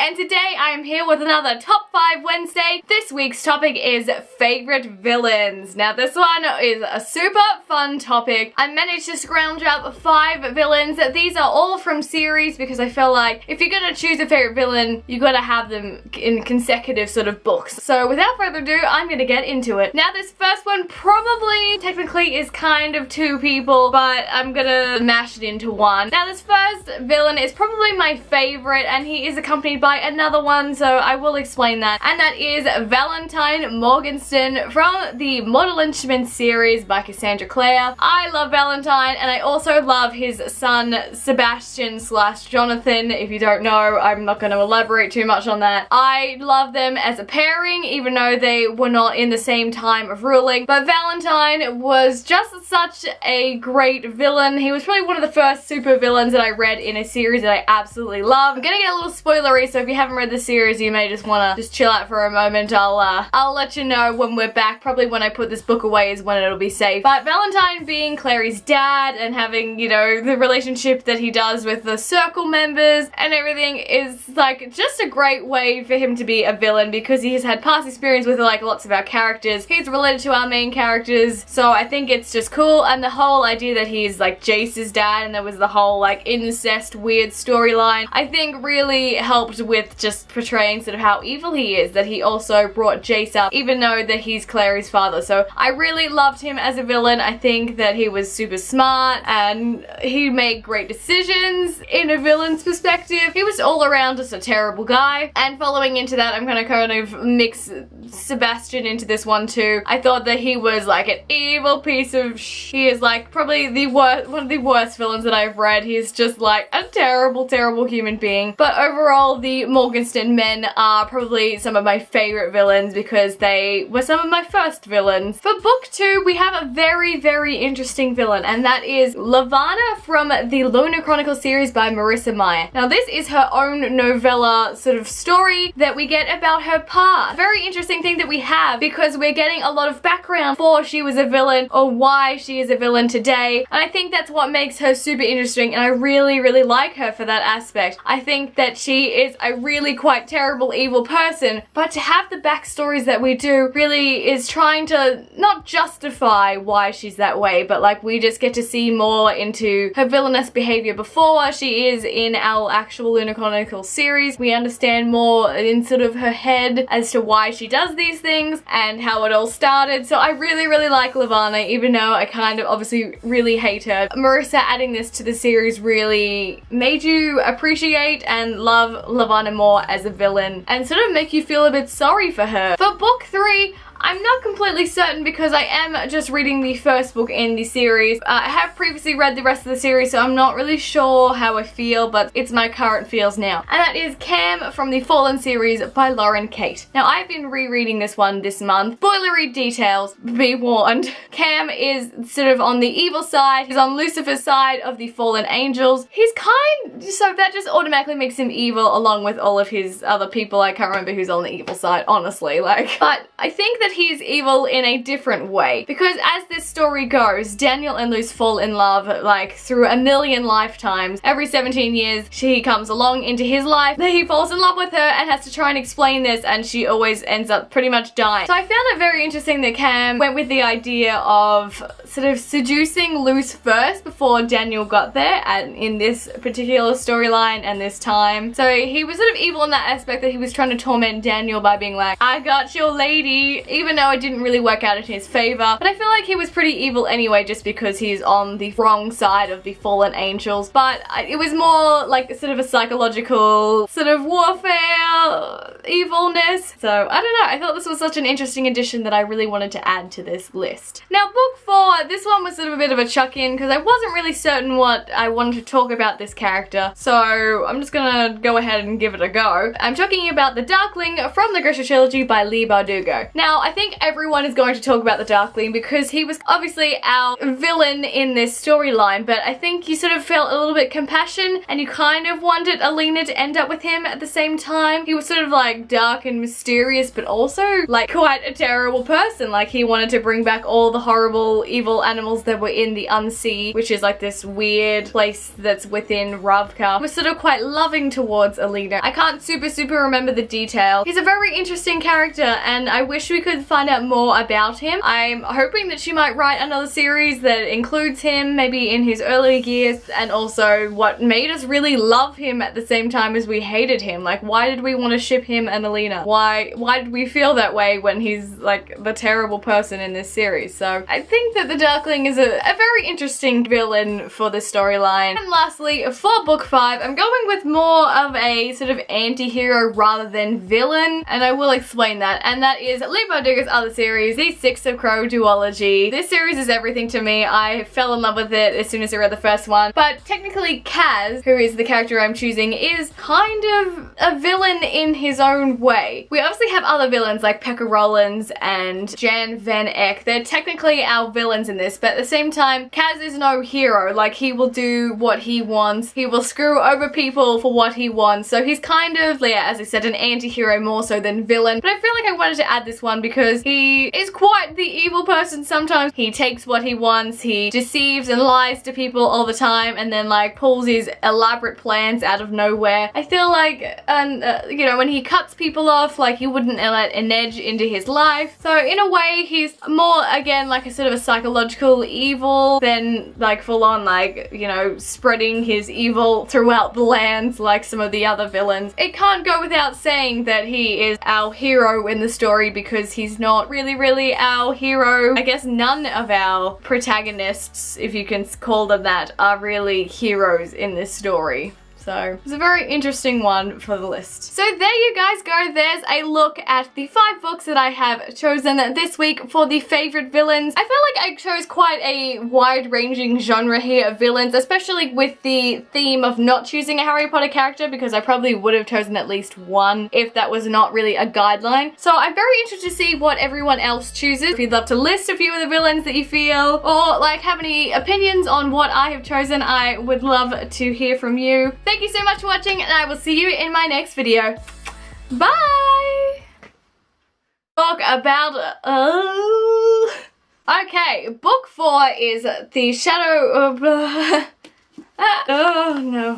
and today I am here with another Top 5 Wednesday. This week's topic is favorite villains. Now this one is a super fun topic. I managed to scrounge up 5 villains. These are all from series because I feel like if you're gonna choose a favorite villain, you gotta have them in consecutive sort of books. So without further ado, I'm gonna get into it. Now this first one probably technically is kind of 2 people, but I'm gonna mash it into one. Now this first villain is probably my favorite, and he is accompanied by another one, so I will explain that. And that is Valentine Morgenstern from the Mortal Instruments series by Cassandra Clare. I love Valentine, and I also love his son Sebastian / Jonathan. If you don't know, I'm not going to elaborate too much on that. I love them as a pairing, even though they were not in the same time of ruling. But Valentine was just such a great villain. He was probably one of the first super villains that I read in a series that I absolutely love. I'm gonna get a little spoilery, so if you haven't read the series, you may just wanna chill out for a moment. I'll let you know when we're back. Probably when I put this book away is when it'll be safe. But Valentine being Clary's dad and having, you know, the relationship that he does with the circle members and everything is like just a great way for him to be a villain, because he has had past experience with like lots of our characters. He's related to our main characters, so I think it's just cool. And the whole idea that he's like Jace's dad and there was the whole like incest weird storyline, I think really helped with just portraying sort of how evil he is, that he also brought Jace up even though that he's Clary's father. So I really loved him as a villain. I think that he was super smart and he made great decisions in a villain's perspective. He was all around just a terrible guy. And following into that, I'm gonna kind of mix Sebastian into this one too. I thought that he was like an evil piece of he is like probably the worst, one of the worst villains that I've read. He's just like a terrible human being. But overall, the Morgenstern men are probably some of my favorite villains because they were some of my first villains. For book 2, we have a very interesting villain, and that is Lavanna from the Lunar Chronicles series by Marissa Meyer. Now this is her own novella sort of story that we get about her past. Very interesting thing that we have, because we're getting a lot of background for she was a villain or why she is a villain today, and I think that's what makes her super interesting, and I really like her for that aspect. I think that she is a really quite terrible evil person, but to have the backstories that we do really is trying to not justify why she's that way, but like we just get to see more into her villainous behavior before she is in our actual Lunar Chronicles series. We understand more in sort of her head as to why she does these things and how it all started. So I really like Lavanna, even though I kind of obviously really hate her. Marissa adding this to the series really made you appreciate and love Lavanna more as a villain and sort of make you feel a bit sorry for her. For book 3, I'm not completely certain because I am just reading the first book in the series. I have previously read the rest of the series, so I'm not really sure how I feel, but it's my current feels now. And that is Cam from the Fallen series by Lauren Kate. Now I've been rereading this one this month. Spoilery details, be warned. Cam is sort of on the evil side. He's on Lucifer's side of the fallen angels. He's so that just automatically makes him evil along with all of his other people. I can't remember who's on the evil side, honestly, like. But I think that he's evil in a different way, because as this story goes, Daniel and Luz fall in love like through a million lifetimes. Every 17 years she comes along into his life, he falls in love with her and has to try and explain this, and she always ends up pretty much dying. So I found it very interesting that Cam went with the idea of sort of seducing Luz first before Daniel got there, and in this particular storyline and this time. So he was sort of evil in that aspect, that he was trying to torment Daniel by being like, I got your lady, even though it didn't really work out in his favor. But I feel like he was pretty evil anyway, just because he's on the wrong side of the fallen angels. But it was more like sort of a psychological sort of warfare evilness. So I don't know, I thought this was such an interesting addition that I really wanted to add to this list. Now book 4, this one was sort of a bit of a chuck-in because I wasn't really certain what I wanted to talk about this character, so I'm just gonna go ahead and give it a go. I'm talking about the Darkling from the Grisha trilogy by Leigh Bardugo. Now I think everyone is going to talk about the Darkling because he was obviously our villain in this storyline, but I think you sort of felt a little bit compassion and you kind of wanted Alina to end up with him at the same time. He was sort of like dark and mysterious, but also like quite a terrible person. Like he wanted to bring back all the horrible evil animals that were in the Unsea, which is like this weird place that's within Ravka. He was sort of quite loving towards Alina. I can't super remember the detail. He's a very interesting character and I wish we could find out more about him. I'm hoping that she might write another series that includes him, maybe in his early years, and also what made us really love him at the same time as we hated him. Like, why did we want to ship him and Alina? Why did we feel that way when he's like the terrible person in this series? So I think that the Darkling is a very interesting villain for this storyline. And lastly, for book 5, I'm going with more of a sort of anti-hero rather than villain, and I will explain that. And that is Leigh Bardugo's other series, the Six of Crow duology. This series is everything to me. I fell in love with it as soon as I read the first one. But technically Kaz, who is the character I'm choosing, is kind of a villain in his own way. We obviously have other villains like Pekka Rollins and Jan Van Eyck. They're technically our villains in this, but at the same time, Kaz is no hero. Like, he will do what he wants. He will screw over people for what he wants. So he's kind of, yeah, as I said, an anti-hero more so than villain. But I feel like I wanted to add this one because he is quite the evil person sometimes. He takes what he wants, he deceives and lies to people all the time, and then like pulls his elaborate plans out of nowhere. I feel like, you know, when he cuts people off, like he wouldn't let an edge into his life. So in a way, he's more, again, like a sort of a psychological evil than like full on, like, you know, spreading his evil throughout the lands like some of the other villains. It can't go without saying that he is our hero in the story because he's not really our hero. I guess none of our protagonists, if you can call them that, are really heroes in this story. So it's a very interesting one for the list. So there you guys go. There's a look at the 5 books that I have chosen this week for the favorite villains. I feel like I chose quite a wide-ranging genre here of villains, especially with the theme of not choosing a Harry Potter character, because I probably would have chosen at least one if that was not really a guideline. So I'm very interested to see what everyone else chooses. If you'd love to list a few of the villains that you feel, or like have any opinions on what I have chosen, I would love to hear from you. Thank you so much for watching, and I will see you in my next video. Bye! Talk about... Okay, book 4 is The Shadow of... oh no.